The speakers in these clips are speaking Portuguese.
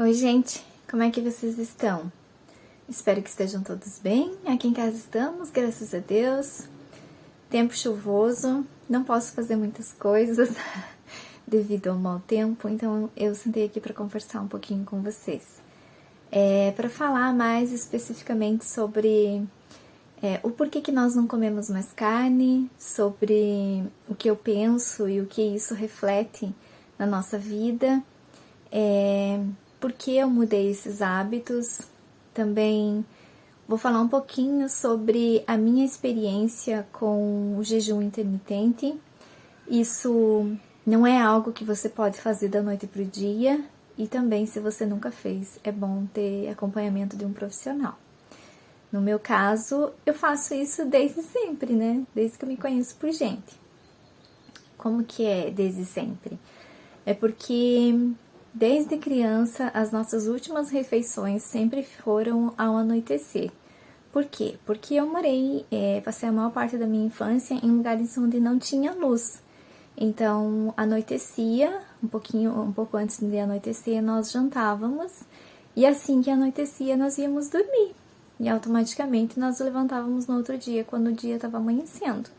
Oi, gente, como é que vocês estão? Espero que estejam todos bem. Aqui em casa estamos, graças a Deus. Tempo chuvoso, não posso fazer muitas coisas devido ao mau tempo, então eu sentei aqui para conversar um pouquinho com vocês. Para falar mais especificamente sobre o porquê que nós não comemos mais carne, sobre o que eu penso e o que isso reflete na nossa vida. Por que eu mudei esses hábitos. Também vou falar um pouquinho sobre a minha experiência com o jejum intermitente. Isso não é algo que você pode fazer da noite para o dia, e também, se você nunca fez, é bom ter acompanhamento de um profissional. No meu caso, eu faço isso desde sempre, né? Desde que eu me conheço por gente. Como que é desde sempre? É porque desde criança, as nossas últimas refeições sempre foram ao anoitecer. Por quê? Porque eu passei a maior parte da minha infância em lugares onde não tinha luz. Então, anoitecia, um pouco antes de anoitecer, nós jantávamos, e assim que anoitecia, nós íamos dormir. E automaticamente nós levantávamos no outro dia, quando o dia estava amanhecendo.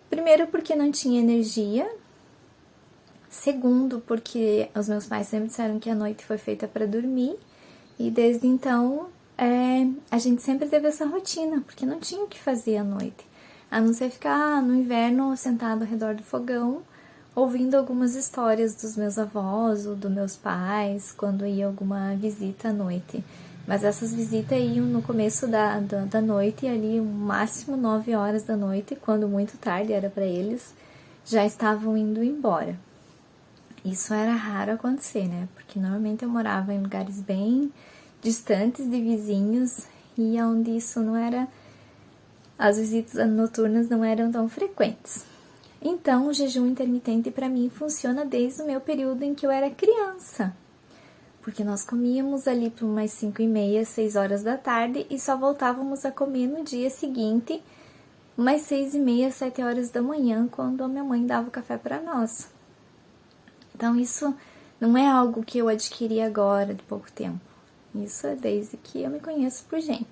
Primeiro, porque não tinha energia. Segundo, porque os meus pais sempre disseram que a noite foi feita para dormir, e desde então a gente sempre teve essa rotina, porque não tinha o que fazer à noite, a não ser ficar no inverno sentado ao redor do fogão, ouvindo algumas histórias dos meus avós ou dos meus pais, quando ia alguma visita à noite. Mas essas visitas iam no começo da noite, ali o máximo 9 horas da noite, quando muito tarde era para eles, já estavam indo embora. Isso era raro acontecer, né? Porque normalmente eu morava em lugares bem distantes de vizinhos e onde isso não era, as visitas noturnas não eram tão frequentes. Então, o jejum intermitente para mim funciona desde o meu período em que eu era criança. Porque nós comíamos ali por umas 5h30, 6 horas da tarde e só voltávamos a comer no dia seguinte, umas 6h30, 7 horas da manhã, quando a minha mãe dava o café para nós. Então, isso não é algo que eu adquiri agora, de pouco tempo. Isso é desde que eu me conheço por gente.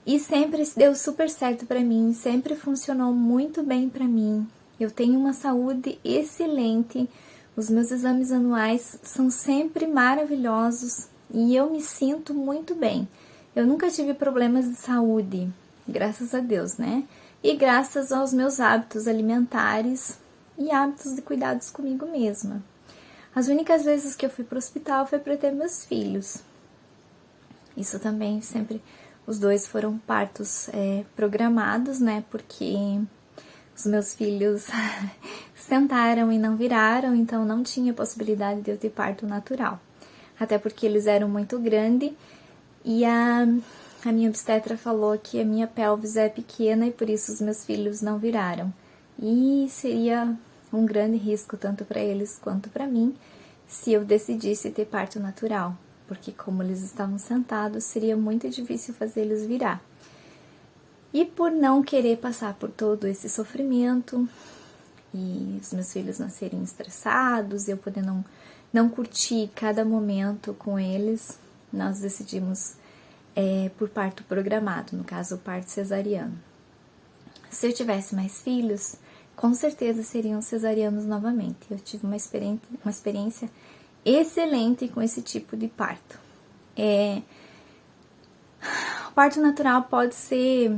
E sempre deu super certo para mim, sempre funcionou muito bem para mim. Eu tenho uma saúde excelente, os meus exames anuais são sempre maravilhosos e eu me sinto muito bem. Eu nunca tive problemas de saúde, graças a Deus, né? E graças aos meus hábitos alimentares e hábitos de cuidados comigo mesma. As únicas vezes que eu fui para o hospital foi para ter meus filhos. Isso também sempre, os dois foram partos programados, né? Porque os meus filhos sentaram e não viraram, então não tinha possibilidade de eu ter parto natural. Até porque eles eram muito grandes e a minha obstetra falou que a minha pelvis é pequena e por isso os meus filhos não viraram. E seria um grande risco tanto para eles quanto para mim se eu decidisse ter parto natural, porque como eles estavam sentados, seria muito difícil fazer eles virar. E por não querer passar por todo esse sofrimento e os meus filhos não serem estressados, eu poder não curtir cada momento com eles, nós decidimos por parto programado, no caso o parto cesariano. Se eu tivesse mais filhos, com certeza seriam cesarianos novamente. Eu tive uma experiência excelente com esse tipo de parto. O parto natural pode ser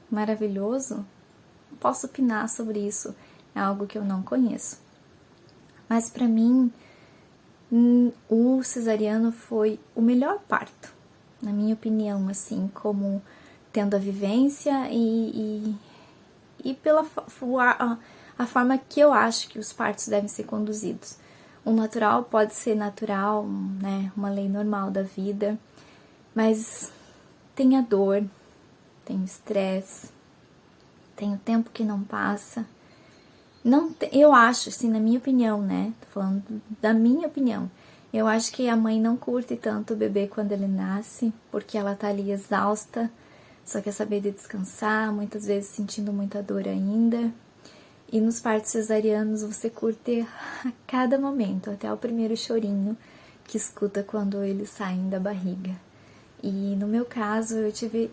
maravilhoso, não posso opinar sobre isso, é algo que eu não conheço. Mas para mim, o cesariano foi o melhor parto, na minha opinião, assim, como tendo a vivência e pela a forma que eu acho que os partos devem ser conduzidos. O natural pode ser natural, né, uma lei normal da vida, mas tem a dor, tem o estresse, tem o tempo que não passa. Eu acho, assim, na minha opinião, né, tô falando da minha opinião, eu acho que a mãe não curte tanto o bebê quando ele nasce, porque ela tá ali exausta, só quer saber de descansar, muitas vezes sentindo muita dor ainda. E nos partos cesarianos você curte a cada momento, até o primeiro chorinho, que escuta quando eles saem da barriga. E no meu caso, eu tive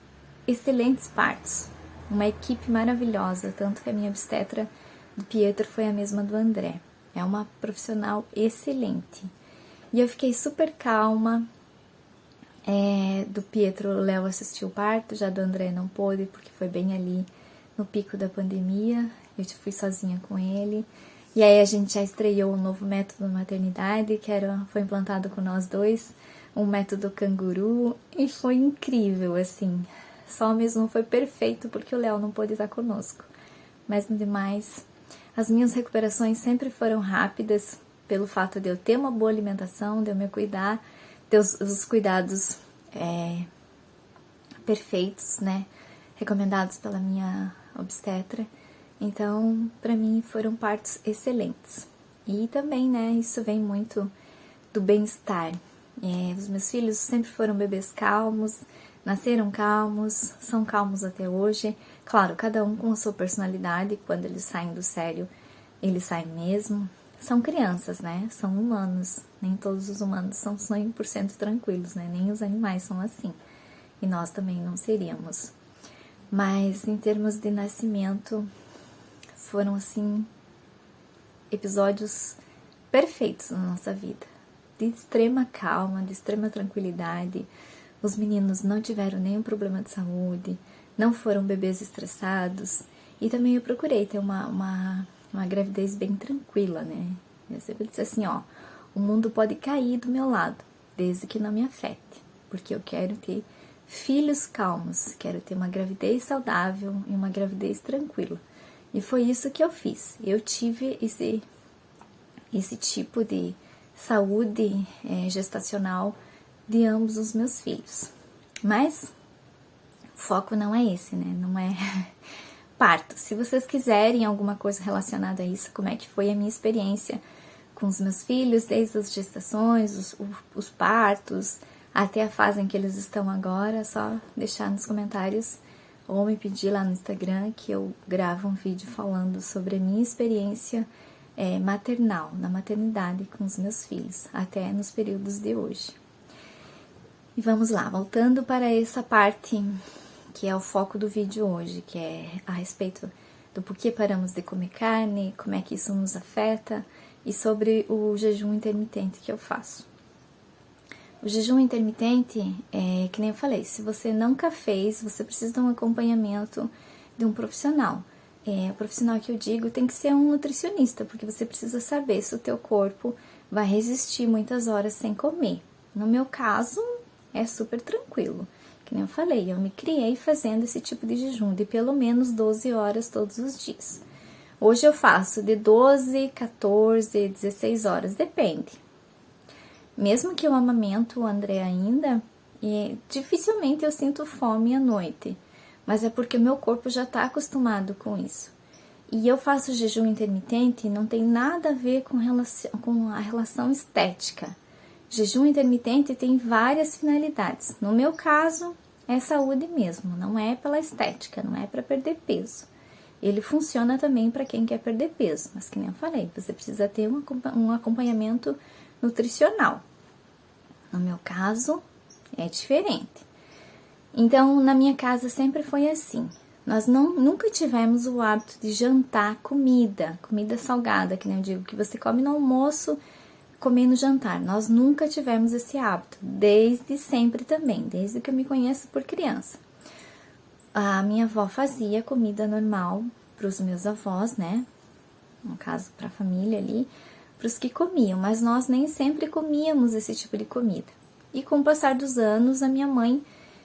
excelentes partos, uma equipe maravilhosa, tanto que a minha obstetra do Pietro foi a mesma do André. É uma profissional excelente. E eu fiquei super calma. Do Pietro, o Léo assistiu o parto, já do André não pôde, porque foi bem ali no pico da pandemia. Eu fui sozinha com ele. E aí a gente já estreou um novo método de maternidade, que foi implantado com nós dois, um método canguru, e foi incrível, assim. Só mesmo foi perfeito porque o Léo não pôde estar conosco. Mas no demais, as minhas recuperações sempre foram rápidas, pelo fato de eu ter uma boa alimentação, de eu me cuidar, ter os cuidados perfeitos, né, recomendados pela minha obstetra. Então, para mim, foram partos excelentes. E também, né, isso vem muito do bem-estar. Os meus filhos sempre foram bebês calmos, nasceram calmos, são calmos até hoje. Claro, cada um com a sua personalidade, quando eles saem do sério, eles saem mesmo. São crianças, né? São humanos. Nem todos os humanos são 100% tranquilos, né? Nem os animais são assim. E nós também não seríamos. Mas em termos de nascimento, foram assim episódios perfeitos na nossa vida. De extrema calma, de extrema tranquilidade. Os meninos não tiveram nenhum problema de saúde, não foram bebês estressados. E também eu procurei ter uma gravidez bem tranquila, né? Eu sempre disse assim, ó, o mundo pode cair do meu lado, desde que não me afete, porque eu quero ter filhos calmos, quero ter uma gravidez saudável e uma gravidez tranquila. E foi isso que eu fiz. Eu tive esse tipo de saúde gestacional de ambos os meus filhos. Mas o foco não é esse, né? Não é parto. Se vocês quiserem alguma coisa relacionada a isso, como é que foi a minha experiência com os meus filhos, desde as gestações, os partos, até a fase em que eles estão agora, é só deixar nos comentários ou me pedir lá no Instagram que eu gravo um vídeo falando sobre a minha experiência maternal, na maternidade com os meus filhos, até nos períodos de hoje. E vamos lá, voltando para essa parte que é o foco do vídeo hoje, que é a respeito do porquê paramos de comer carne, como é que isso nos afeta e sobre o jejum intermitente que eu faço. O jejum intermitente, que nem eu falei, se você nunca fez, você precisa de um acompanhamento de um profissional. O profissional que eu digo tem que ser um nutricionista, porque você precisa saber se o teu corpo vai resistir muitas horas sem comer. No meu caso, é super tranquilo. Que nem eu falei, eu me criei fazendo esse tipo de jejum de pelo menos 12 horas todos os dias. Hoje eu faço de 12, 14, 16 horas, depende. Mesmo que eu amamento o André ainda, dificilmente eu sinto fome à noite, mas é porque o meu corpo já está acostumado com isso. E eu faço jejum intermitente, não tem nada a ver com a relação estética. Jejum intermitente tem várias finalidades. No meu caso, é saúde mesmo, não é pela estética, não é para perder peso. Ele funciona também para quem quer perder peso, mas que nem eu falei, você precisa ter um acompanhamento nutricional. No meu caso, é diferente. Então, na minha casa sempre foi assim. Nós nunca tivemos o hábito de jantar comida salgada, que nem eu digo, que você come no almoço, comer no jantar. Nós nunca tivemos esse hábito, desde sempre também, desde que eu me conheço por criança. A minha avó fazia comida normal para os meus avós, né? No caso, para a família ali, para os que comiam, mas nós nem sempre comíamos esse tipo de comida. E com o passar dos anos, a minha mãe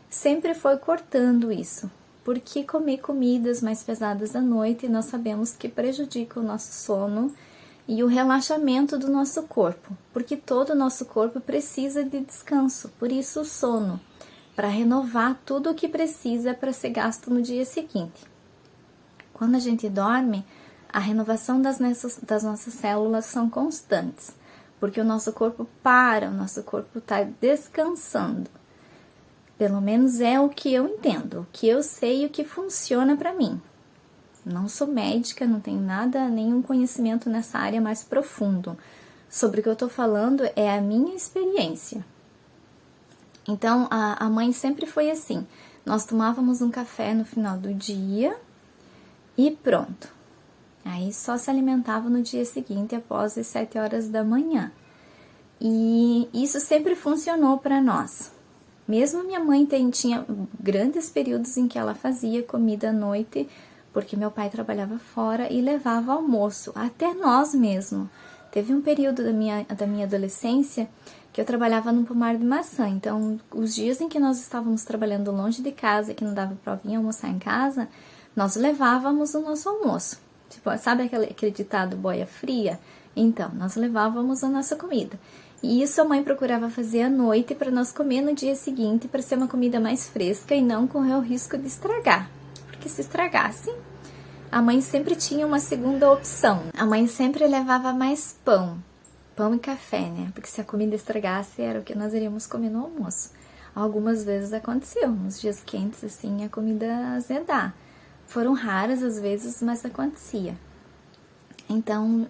sempre foi cortando isso, porque comer comidas mais pesadas à noite nós sabemos que prejudica o nosso sono e o relaxamento do nosso corpo, porque todo o nosso corpo precisa de descanso, por isso o sono, para renovar tudo o que precisa para ser gasto no dia seguinte. Quando a gente dorme, a renovação das nossas células são constantes, porque o nosso corpo para, o nosso corpo está descansando. Pelo menos é o que eu entendo, o que eu sei e o que funciona para mim. Não sou médica, não tenho nenhum conhecimento nessa área mais profundo. sobre o que eu tô falando é a minha experiência. Então, a mãe sempre foi assim. Nós tomávamos um café no final do dia e pronto. Aí só se alimentava no dia seguinte, após as 7 horas da manhã. E isso sempre funcionou para nós. Mesmo minha mãe tinha grandes períodos em que ela fazia comida à noite, porque meu pai trabalhava fora e levava almoço, até nós mesmos. Teve um período da minha adolescência que eu trabalhava no pomar de maçã, então os dias em que nós estávamos trabalhando longe de casa, que não dava para vir almoçar em casa, nós levávamos o nosso almoço. Tipo, sabe aquele ditado boia fria? Então, nós levávamos a nossa comida. E isso a mãe procurava fazer à noite para nós comer no dia seguinte, para ser uma comida mais fresca e não correr o risco de estragar. Porque se estragasse, a mãe sempre tinha uma segunda opção. A mãe sempre levava mais pão e café, né? Porque se a comida estragasse, era o que nós iríamos comer no almoço. Algumas vezes aconteceu, nos dias quentes, assim, a comida azedar. Foram raras as vezes, mas acontecia. Então,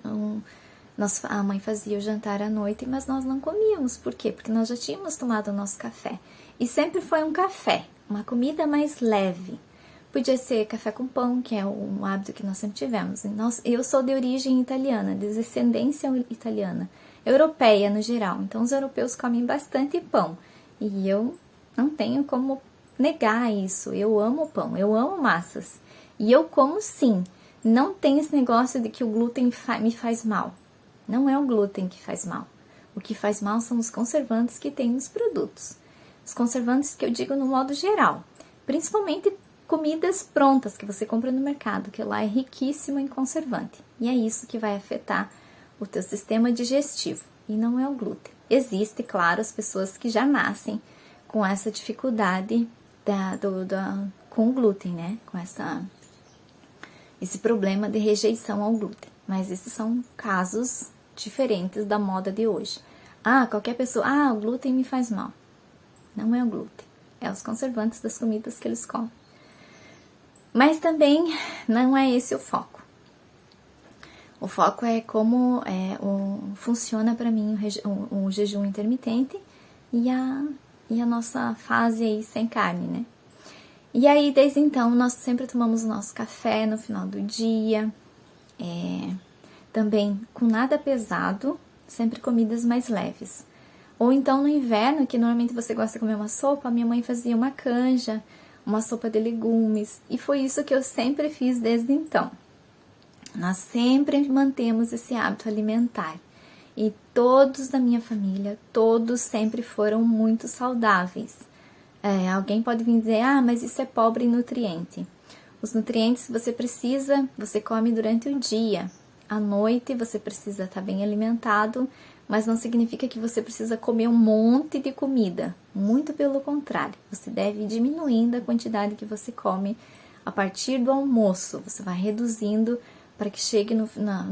a mãe fazia o jantar à noite, mas nós não comíamos. Por quê? Porque nós já tínhamos tomado o nosso café. E sempre foi um café, uma comida mais leve. Podia ser café com pão, que é um hábito que nós sempre tivemos. Eu sou de origem italiana, de descendência italiana, europeia no geral. Então, os europeus comem bastante pão. E eu não tenho como negar isso. Eu amo pão, eu amo massas. E eu como sim. Não tem esse negócio de que o glúten me faz mal. Não é o glúten que faz mal. O que faz mal são os conservantes que tem nos produtos. Os conservantes que eu digo no modo geral. Principalmente comidas prontas que você compra no mercado, que lá é riquíssimo em conservante. E é isso que vai afetar o teu sistema digestivo. E não é o glúten. Existe, claro, as pessoas que já nascem com essa dificuldade com o glúten, né? Com esse problema de rejeição ao glúten. Mas esses são casos diferentes da moda de hoje. Qualquer pessoa, o glúten me faz mal. Não é o glúten, é os conservantes das comidas que eles comem. Mas também não é esse o foco. O foco é como funciona para mim o jejum intermitente e a nossa fase aí sem carne, né? E aí, desde então, nós sempre tomamos o nosso café no final do dia, também com nada pesado, sempre comidas mais leves. Ou então no inverno, que normalmente você gosta de comer uma sopa, a minha mãe fazia uma canja, uma sopa de legumes, e foi isso que eu sempre fiz desde então. Nós sempre mantemos esse hábito alimentar, e todos da minha família, todos sempre foram muito saudáveis. Alguém pode vir dizer, mas isso é pobre em nutriente. Os nutrientes que você precisa, você come durante o dia. À noite você precisa estar bem alimentado, mas não significa que você precisa comer um monte de comida. Muito pelo contrário, você deve ir diminuindo a quantidade que você come a partir do almoço. Você vai reduzindo para que chegue no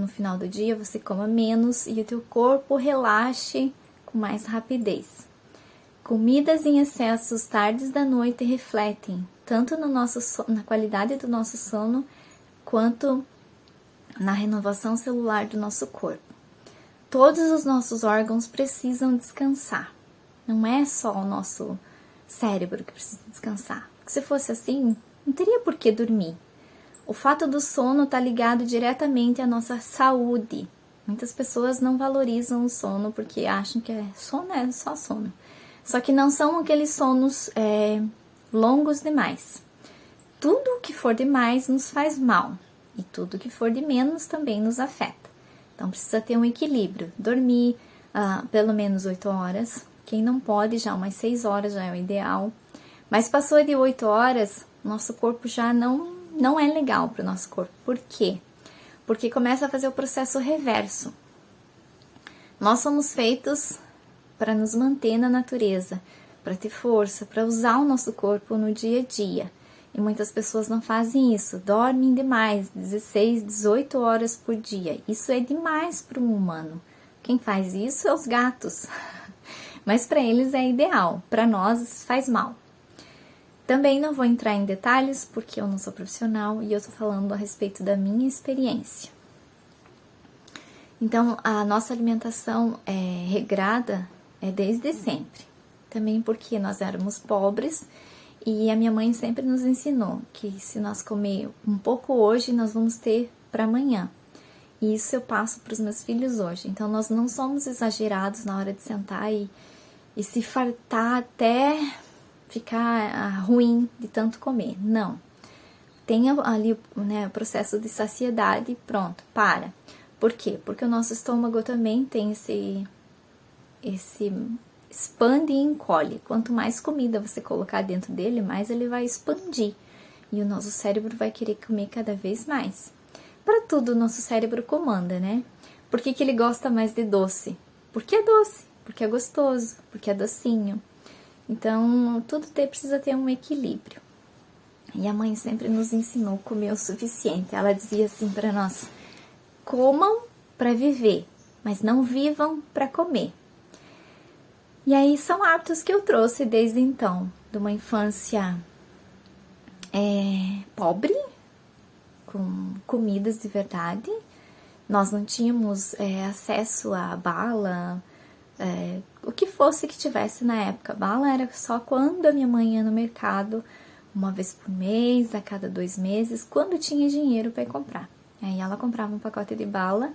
final do dia, você coma menos e o teu corpo relaxe com mais rapidez. Comidas em excessos tardes da noite refletem tanto na qualidade do nosso sono, quanto na renovação celular do nosso corpo. Todos os nossos órgãos precisam descansar. Não é só o nosso cérebro que precisa descansar. Porque se fosse assim, não teria por que dormir. O fato do sono está ligado diretamente à nossa saúde. Muitas pessoas não valorizam o sono porque acham que sono é só sono. Só que não são aqueles sonos longos demais. Tudo que for demais nos faz mal. E tudo que for de menos também nos afeta. Então, precisa ter um equilíbrio. Dormir pelo menos 8 horas. Quem não pode, já umas 6 horas já é o ideal. Mas passou de 8 horas, nosso corpo já não é legal para o nosso corpo. Por quê? Porque começa a fazer o processo reverso. Nós somos feitos para nos manter na natureza, para ter força, para usar o nosso corpo no dia a dia. E muitas pessoas não fazem isso, dormem demais, 16, 18 horas por dia. Isso é demais para um humano. Quem faz isso é os gatos. Mas para eles é ideal, para nós faz mal. Também não vou entrar em detalhes, porque eu não sou profissional e eu estou falando a respeito da minha experiência. Então, a nossa alimentação regrada é desde sempre. Também porque nós éramos pobres e a minha mãe sempre nos ensinou que se nós comer um pouco hoje, nós vamos ter para amanhã. E isso eu passo para os meus filhos hoje. Então, nós não somos exagerados na hora de sentar e se fartar até ficar ruim de tanto comer. Não. Tem ali, né, o processo de saciedade e pronto, para. Por quê? Porque o nosso estômago também tem esse expande e encolhe. Quanto mais comida você colocar dentro dele, mais ele vai expandir. E o nosso cérebro vai querer comer cada vez mais. Para tudo, o nosso cérebro comanda, né? Por que ele gosta mais de doce? Porque é doce, porque é gostoso, porque é docinho. Então, tudo precisa ter um equilíbrio. E a mãe sempre nos ensinou a comer o suficiente. Ela dizia assim para nós: comam para viver, mas não vivam para comer. E aí são hábitos que eu trouxe desde então, de uma infância pobre, com comidas de verdade. Nós não tínhamos acesso a bala, o que fosse que tivesse na época. Bala era só quando a minha mãe ia no mercado, uma vez por mês, a cada 2 meses, quando tinha dinheiro para comprar. Aí ela comprava um pacote de bala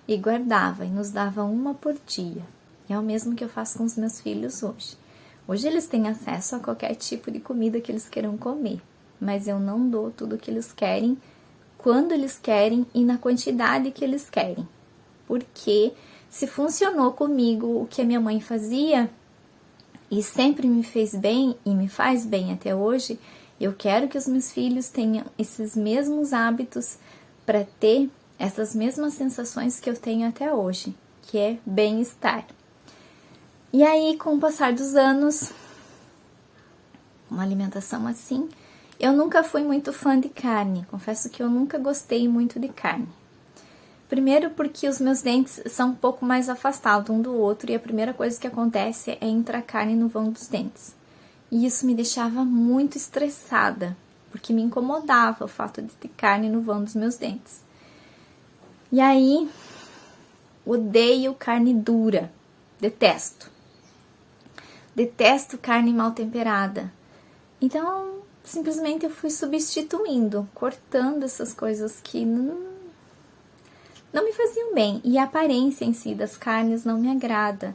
e guardava, e nos dava uma por dia. E é o mesmo que eu faço com os meus filhos hoje. Hoje eles têm acesso a qualquer tipo de comida que eles queiram comer, mas eu não dou tudo o que eles querem, quando eles querem e na quantidade que eles querem. Porque se funcionou comigo o que a minha mãe fazia, e sempre me fez bem e me faz bem até hoje, eu quero que os meus filhos tenham esses mesmos hábitos para ter essas mesmas sensações que eu tenho até hoje, que é bem-estar. E aí, com o passar dos anos, uma alimentação assim, eu nunca fui muito fã de carne. Confesso que eu nunca gostei muito de carne. Primeiro porque os meus dentes são um pouco mais afastados um do outro e a primeira coisa que acontece é entrar a carne no vão dos dentes. E isso me deixava muito estressada, porque me incomodava o fato de ter carne no vão dos meus dentes. E aí, odeio carne dura, detesto. Detesto carne mal temperada. Então, simplesmente eu fui substituindo, cortando essas coisas que não me faziam bem. E a aparência em si das carnes não me agrada.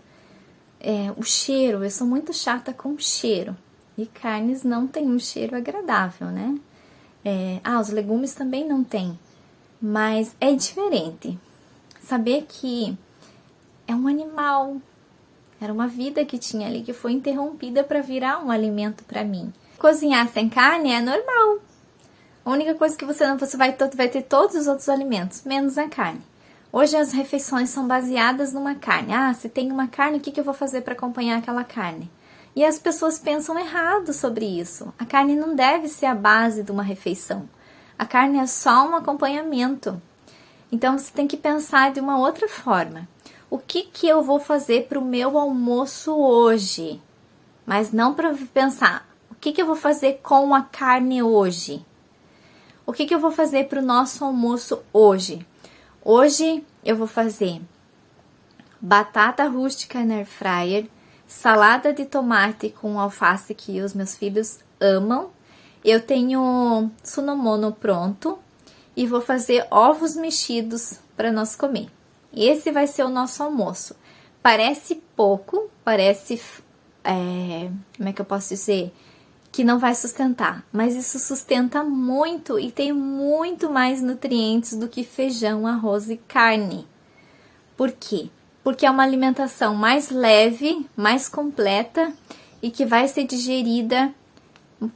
O cheiro, eu sou muito chata com cheiro. E carnes não têm um cheiro agradável, né? Os legumes também não têm. Mas é diferente. Saber que é um animal, era uma vida que tinha ali, que foi interrompida para virar um alimento para mim. Cozinhar sem carne é normal. A única coisa que você vai ter todos os outros alimentos, menos a carne. Hoje as refeições são baseadas numa carne. Se tem uma carne, o que eu vou fazer para acompanhar aquela carne? E as pessoas pensam errado sobre isso. A carne não deve ser a base de uma refeição. A carne é só um acompanhamento. Então você tem que pensar de uma outra forma. O que eu vou fazer para o meu almoço hoje? Mas não para pensar, o que eu vou fazer com a carne hoje? O que eu vou fazer para o nosso almoço hoje? Hoje eu vou fazer batata rústica na air fryer, salada de tomate com alface que os meus filhos amam. Eu tenho sunomono pronto e vou fazer ovos mexidos para nós comer. Esse vai ser o nosso almoço. Parece pouco, parece, como é que eu posso dizer? Que não vai sustentar, mas isso sustenta muito e tem muito mais nutrientes do que feijão, arroz e carne. Por quê? Porque é uma alimentação mais leve, mais completa e que vai ser digerida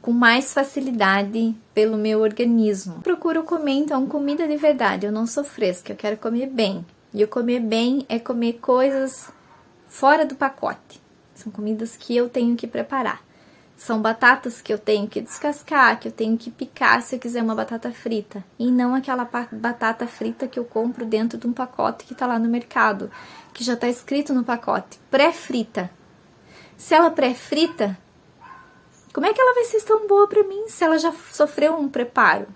com mais facilidade pelo meu organismo. Procuro comer, então, comida de verdade. Eu não sou fresca, eu quero comer bem. E o comer bem é comer coisas fora do pacote. São comidas que eu tenho que preparar. São batatas que eu tenho que descascar, que eu tenho que picar se eu quiser uma batata frita. E não aquela batata frita que eu compro dentro de um pacote que tá lá no mercado, que já tá escrito no pacote, pré-frita. Se ela pré-frita, como é que ela vai ser tão boa para mim se ela já sofreu um preparo?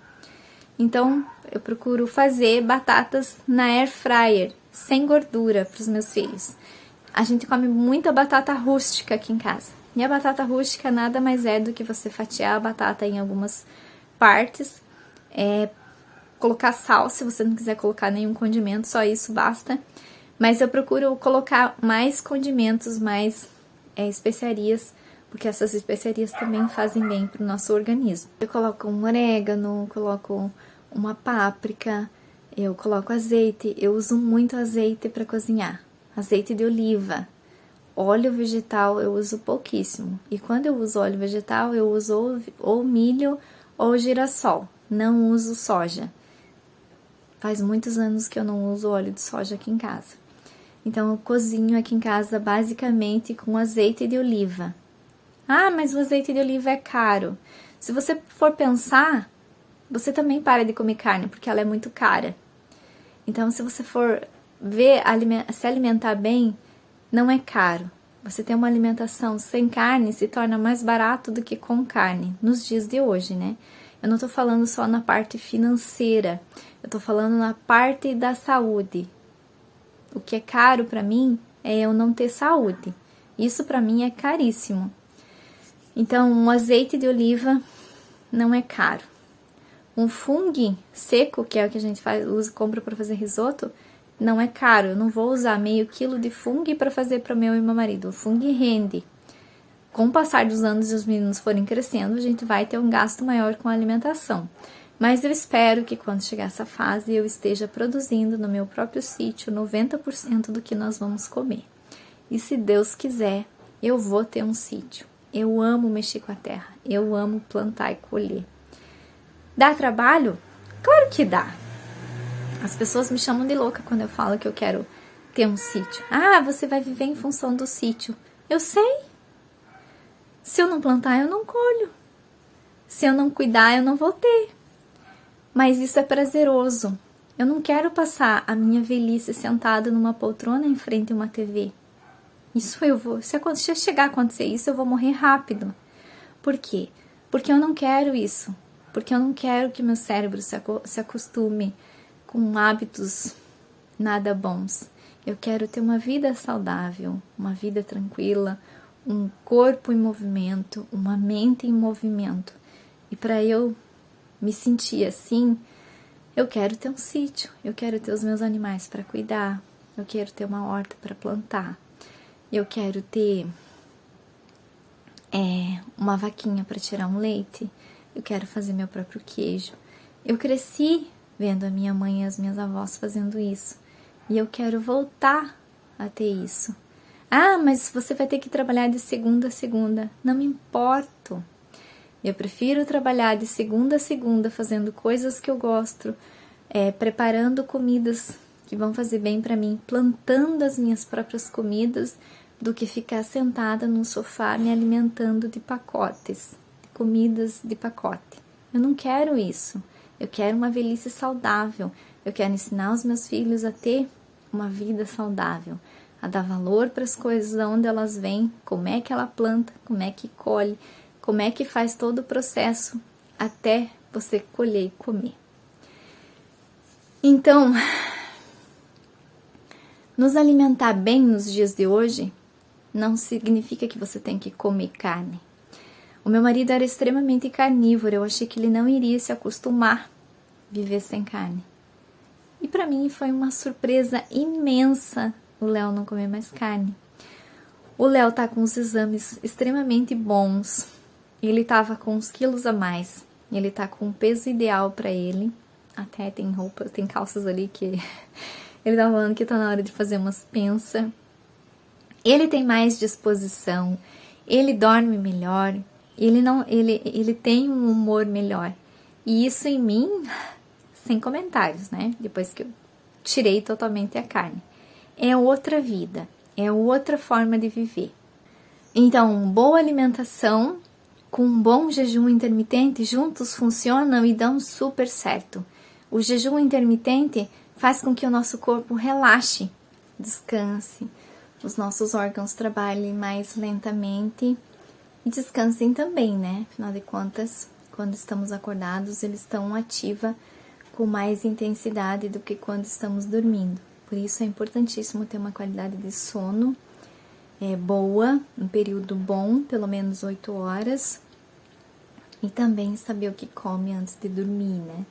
Então, eu procuro fazer batatas na air fryer, sem gordura para os meus filhos. A gente come muita batata rústica aqui em casa. E a batata rústica nada mais é do que você fatiar a batata em algumas partes, colocar sal, se você não quiser colocar nenhum condimento, só isso basta. Mas eu procuro colocar mais condimentos, mais especiarias, porque essas especiarias também fazem bem para o nosso organismo. Eu coloco um orégano, coloco uma páprica, eu coloco azeite, eu uso muito azeite para cozinhar, azeite de oliva. Óleo vegetal eu uso pouquíssimo, e quando eu uso óleo vegetal eu uso ou milho ou girassol, não uso soja. Faz muitos anos que eu não uso óleo de soja aqui em casa. Então eu cozinho aqui em casa basicamente com azeite de oliva. Ah, mas o azeite de oliva é caro. Se você for pensar, você também para de comer carne, porque ela é muito cara. Então, se você for ver, se alimentar bem, não é caro. Você ter uma alimentação sem carne se torna mais barato do que com carne, nos dias de hoje, né? Eu não tô falando só na parte financeira, eu tô falando na parte da saúde. O que é caro pra mim é eu não ter saúde. Isso pra mim é caríssimo. Então, um azeite de oliva não é caro. Um fungo seco, que é o que a gente compra para fazer risoto, não é caro. Eu não vou usar meio quilo de fungo para fazer para o meu e meu marido. O fungo rende. Com o passar dos anos e os meninos forem crescendo, a gente vai ter um gasto maior com a alimentação. Mas eu espero que quando chegar essa fase eu esteja produzindo no meu próprio sítio 90% do que nós vamos comer. E se Deus quiser, eu vou ter um sítio. Eu amo mexer com a terra, eu amo plantar e colher. Dá trabalho? Claro que dá. As pessoas me chamam de louca quando eu falo que eu quero ter um sítio. Ah, você vai viver em função do sítio. Eu sei. Se eu não plantar, eu não colho. Se eu não cuidar, eu não vou ter. Mas isso é prazeroso. Eu não quero passar a minha velhice sentada numa poltrona em frente a uma TV. Isso eu vou. Se chegar a acontecer isso, eu vou morrer rápido. Por quê? Porque eu não quero isso. Porque eu não quero que meu cérebro se acostume com hábitos nada bons. Eu quero ter uma vida saudável, uma vida tranquila, um corpo em movimento, uma mente em movimento. E para eu me sentir assim, eu quero ter um sítio, eu quero ter os meus animais para cuidar, eu quero ter uma horta para plantar. Eu quero ter uma vaquinha para tirar um leite. Eu quero fazer meu próprio queijo. Eu cresci vendo a minha mãe e as minhas avós fazendo isso. E eu quero voltar a ter isso. Ah, mas você vai ter que trabalhar de segunda a segunda. Não me importo. Eu prefiro trabalhar de segunda a segunda fazendo coisas que eu gosto, preparando comidas que vão fazer bem para mim, plantando as minhas próprias comidas, do que ficar sentada num sofá me alimentando de pacotes, de comidas de pacote. Eu não quero isso. Eu quero uma velhice saudável. Eu quero ensinar os meus filhos a ter uma vida saudável, a dar valor para as coisas, de onde elas vêm, como é que ela planta, como é que colhe, como é que faz todo o processo até você colher e comer. Então, nos alimentar bem nos dias de hoje não significa que você tem que comer carne. O meu marido era extremamente carnívoro, eu achei que ele não iria se acostumar a viver sem carne. E para mim foi uma surpresa imensa o Léo não comer mais carne. O Léo tá com os exames extremamente bons, ele tava com uns quilos a mais, ele tá com o peso ideal para ele, até tem roupas, tem calças ali que ele tá falando que tá na hora de fazer umas pensa. Ele tem mais disposição, ele dorme melhor, ele tem um humor melhor. E isso em mim, sem comentários, né? Depois que eu tirei totalmente a carne. É outra vida, é outra forma de viver. Então, boa alimentação com um bom jejum intermitente juntos funcionam e dão super certo. O jejum intermitente faz com que o nosso corpo relaxe, descanse, os nossos órgãos trabalhem mais lentamente e descansem também, né? Afinal de contas, quando estamos acordados, eles estão ativa com mais intensidade do que quando estamos dormindo. Por isso é importantíssimo ter uma qualidade de sono boa, um período bom, pelo menos 8 horas. E também saber o que come antes de dormir, né?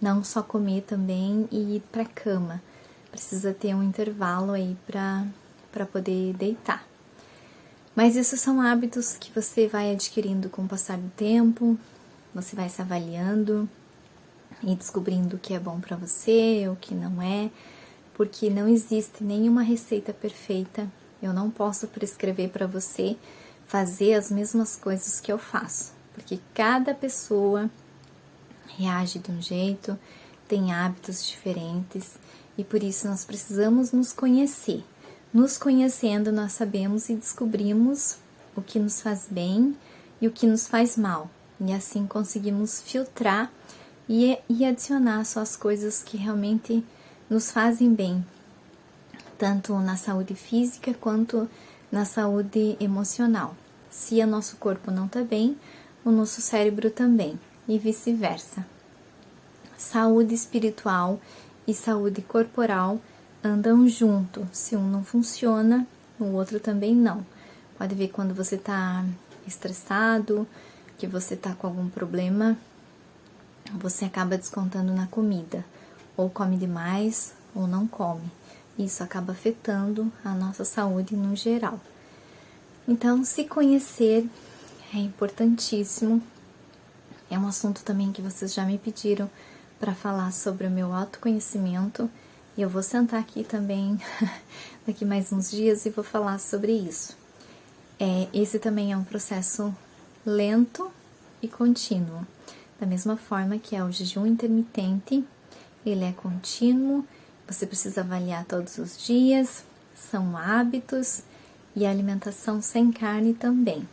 Não só comer também e ir pra cama. Precisa ter um intervalo aí pra poder deitar. Mas isso são hábitos que você vai adquirindo com o passar do tempo. Você vai se avaliando e descobrindo o que é bom pra você, o que não é. Porque não existe nenhuma receita perfeita. Eu não posso prescrever pra você fazer as mesmas coisas que eu faço. Porque cada pessoa reage de um jeito, tem hábitos diferentes e por isso nós precisamos nos conhecer. Nos conhecendo, nós sabemos e descobrimos o que nos faz bem e o que nos faz mal. E assim conseguimos filtrar e adicionar só as coisas que realmente nos fazem bem, tanto na saúde física quanto na saúde emocional. Se o nosso corpo não está bem, o nosso cérebro também, e vice-versa. Saúde espiritual e saúde corporal andam junto. Se um não funciona, o outro também não. Pode ver quando você está estressado, que você está com algum problema, você acaba descontando na comida. Ou come demais, ou não come. Isso acaba afetando a nossa saúde no geral. Então, se conhecer é importantíssimo. É um assunto também que vocês já me pediram para falar sobre o meu autoconhecimento. E eu vou sentar aqui também daqui mais uns dias e vou falar sobre isso. Esse também é um processo lento e contínuo. Da mesma forma que é o jejum intermitente, ele é contínuo, você precisa avaliar todos os dias, são hábitos, e a alimentação sem carne também.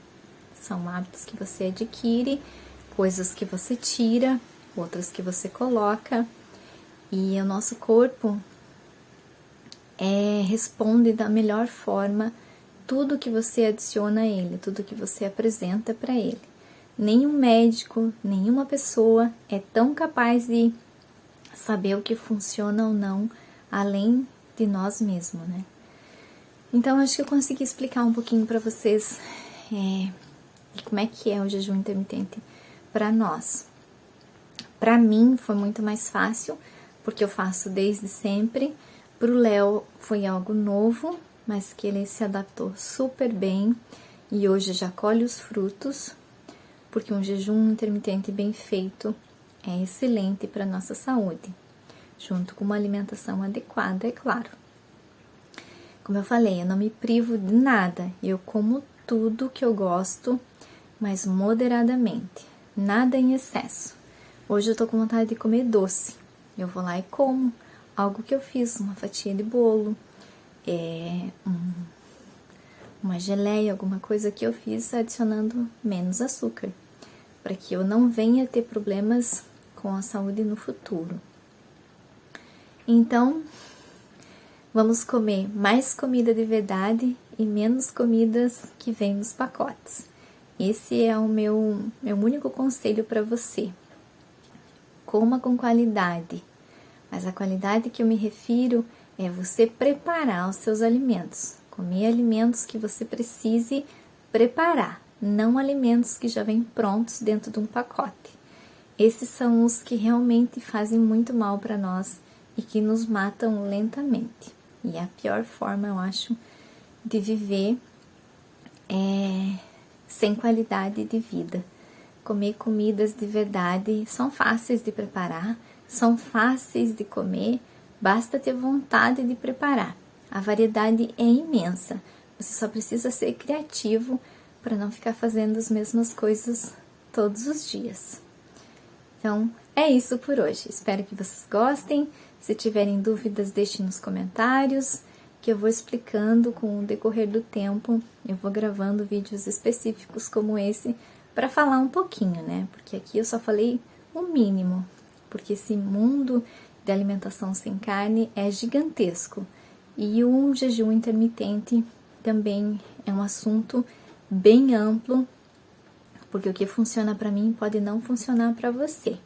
São hábitos que você adquire, coisas que você tira, outras que você coloca, e o nosso corpo responde da melhor forma tudo que você adiciona a ele, tudo que você apresenta para ele. Nenhum médico, nenhuma pessoa é tão capaz de saber o que funciona ou não, além de nós mesmos, né? Então, acho que eu consegui explicar um pouquinho para vocês como é que é o jejum intermitente para nós. Para mim, foi muito mais fácil, porque eu faço desde sempre. Para o Léo, foi algo novo, mas que ele se adaptou super bem e hoje já colhe os frutos, porque um jejum intermitente bem feito é excelente para a nossa saúde, junto com uma alimentação adequada, é claro. Como eu falei, eu não me privo de nada, eu como tudo que eu gosto, mas moderadamente, nada em excesso. Hoje eu tô com vontade de comer doce, eu vou lá e como algo que eu fiz, uma fatia de bolo, uma geleia, alguma coisa que eu fiz adicionando menos açúcar, para que eu não venha ter problemas com a saúde no futuro. Então, vamos comer mais comida de verdade e menos comidas que vêm nos pacotes. Esse é o meu único conselho para você. Coma com qualidade, mas a qualidade que eu me refiro é você preparar os seus alimentos. Comer alimentos que você precise preparar, não alimentos que já vêm prontos dentro de um pacote. Esses são os que realmente fazem muito mal para nós e que nos matam lentamente. E é a pior forma, eu acho, de viver sem qualidade de vida. Comer comidas de verdade são fáceis de preparar, são fáceis de comer, basta ter vontade de preparar. A variedade é imensa, você só precisa ser criativo para não ficar fazendo as mesmas coisas todos os dias. Então, é isso por hoje. Espero que vocês gostem. Se tiverem dúvidas, deixem nos comentários, que eu vou explicando com o decorrer do tempo. Eu vou gravando vídeos específicos como esse para falar um pouquinho, né? Porque aqui eu só falei o mínimo, porque esse mundo de alimentação sem carne é gigantesco. E o jejum intermitente também é um assunto bem amplo, porque o que funciona para mim pode não funcionar para você.